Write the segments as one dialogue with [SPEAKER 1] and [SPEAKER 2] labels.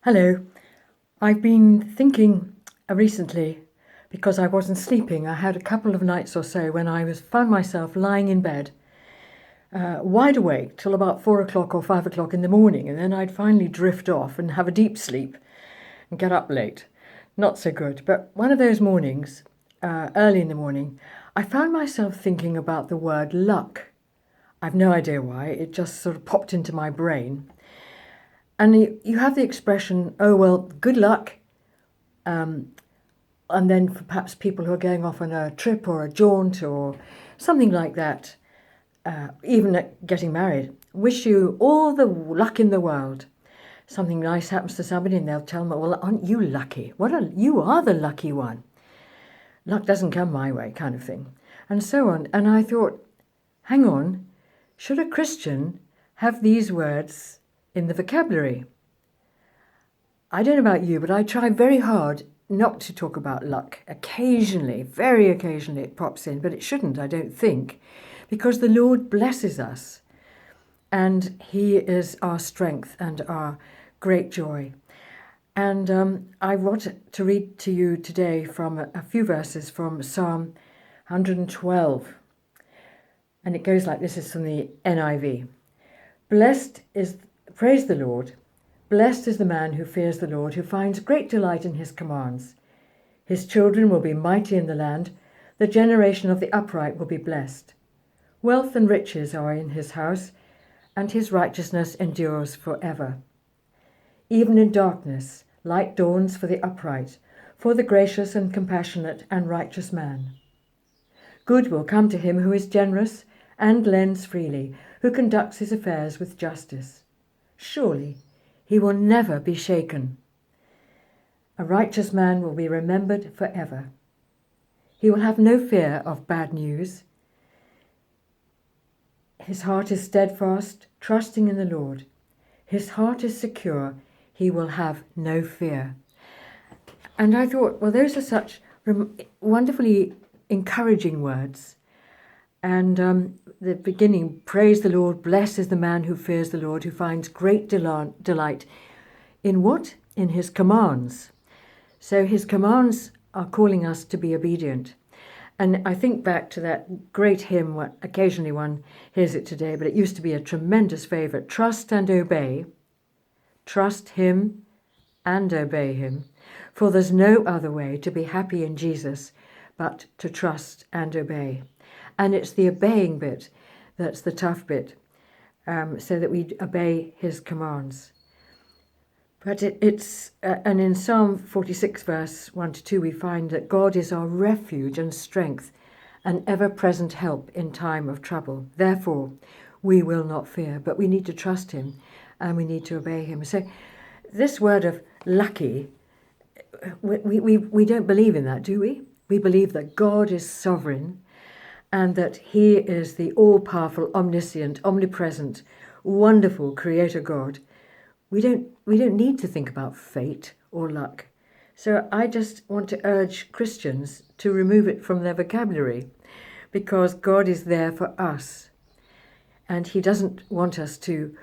[SPEAKER 1] Hello. I've been thinking recently, because I wasn't sleeping. I had a couple of nights or so when found myself lying in bed, wide awake till about 4 o'clock or 5 o'clock in the morning, and then I'd finally drift off and have a deep sleep and get up late. Not so good. But one of those mornings, early in the morning, I found myself thinking about the word luck. I've no idea why. It just sort of popped into my brain. And you have the expression, oh, well, good luck. And then for perhaps people who are going off on a trip or a jaunt or something like that, even at getting married, wish you all the luck in the world. Something nice happens to somebody and they'll tell them, well, aren't you lucky? You are the lucky one. Luck doesn't come my way, kind of thing. And so on. And I thought, hang on, should a Christian have these words in the vocabulary? I don't know about you, but I try very hard not to talk about luck. Occasionally, very occasionally it pops in, but it shouldn't, I don't think, because the Lord blesses us and He is our strength and our great joy. And I want to read to you today from a few verses from Psalm 112. And it goes like this. Is from the NIV. Praise the Lord. Blessed is the man who fears the Lord, who finds great delight in his commands. His children will be mighty in the land. The generation of the upright will be blessed. Wealth and riches are in his house, and his righteousness endures forever. Even in darkness, light dawns for the upright, for the gracious and compassionate and righteous man. Good will come to him who is generous and lends freely, who conducts his affairs with justice. Surely he will never be shaken. A righteous man will be remembered forever. He will have no fear of bad news. His heart is steadfast, trusting in the Lord. His heart is secure. He will have no fear. And I thought, well, those are such wonderfully encouraging words. And the beginning, praise the Lord, blessed is the man who fears the Lord, who finds great delight in what? In his commands. So his commands are calling us to be obedient. And I think back to that great hymn, occasionally one hears it today, but it used to be a tremendous favourite. Trust and obey. Trust him and obey him. For there's no other way to be happy in Jesus but to trust and obey. And it's the obeying bit that's the tough bit, so that we obey his commands. But and in Psalm 46, verse 1-2, we find that God is our refuge and strength, an ever-present help in time of trouble. Therefore, we will not fear, but we need to trust him and we need to obey him. So this word of lucky, we don't believe in that, do we? We believe that God is sovereign and that he is the all-powerful, omniscient, omnipresent, wonderful creator God. We don't need to think about fate or luck. So I just want to urge Christians to remove it from their vocabulary, because God is there for us. And he doesn't want us to,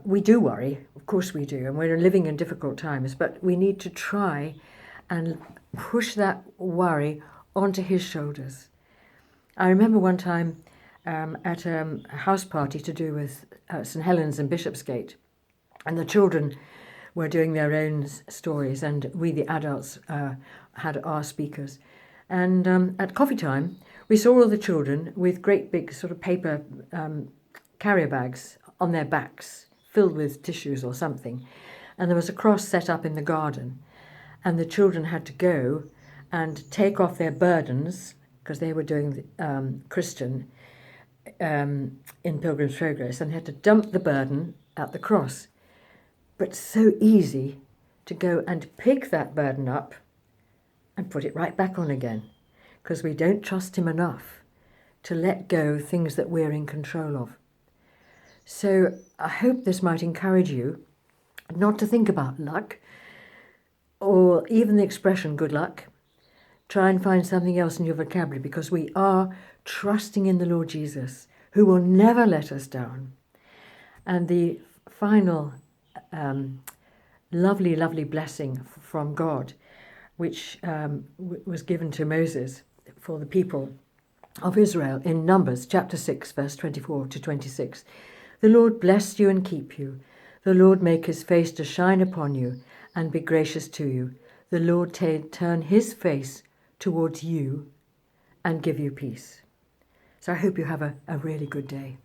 [SPEAKER 1] we do worry, of course we do, and we're living in difficult times, but we need to try and push that worry onto his shoulders. I remember one time at a house party to do with St Helens and Bishopsgate, and the children were doing their own stories, and we, the adults, had our speakers. And at coffee time, we saw all the children with great big sort of paper carrier bags on their backs, filled with tissues or something. And there was a cross set up in the garden, and the children had to go and take off their burdens, because they were doing Christian in Pilgrim's Progress, and had to dump the burden at the cross. But so easy to go and pick that burden up and put it right back on again, because we don't trust him enough to let go things that we're in control of. So I hope this might encourage you not to think about luck or even the expression good luck. Try and find something else in your vocabulary, because we are trusting in the Lord Jesus, who will never let us down. And the final lovely, lovely blessing from God, which was given to Moses for the people of Israel in Numbers chapter 6, verse 24 to 26. The Lord bless you and keep you. The Lord make his face to shine upon you and be gracious to you. The Lord turn his face towards you and give you peace. So I hope you have a really good day.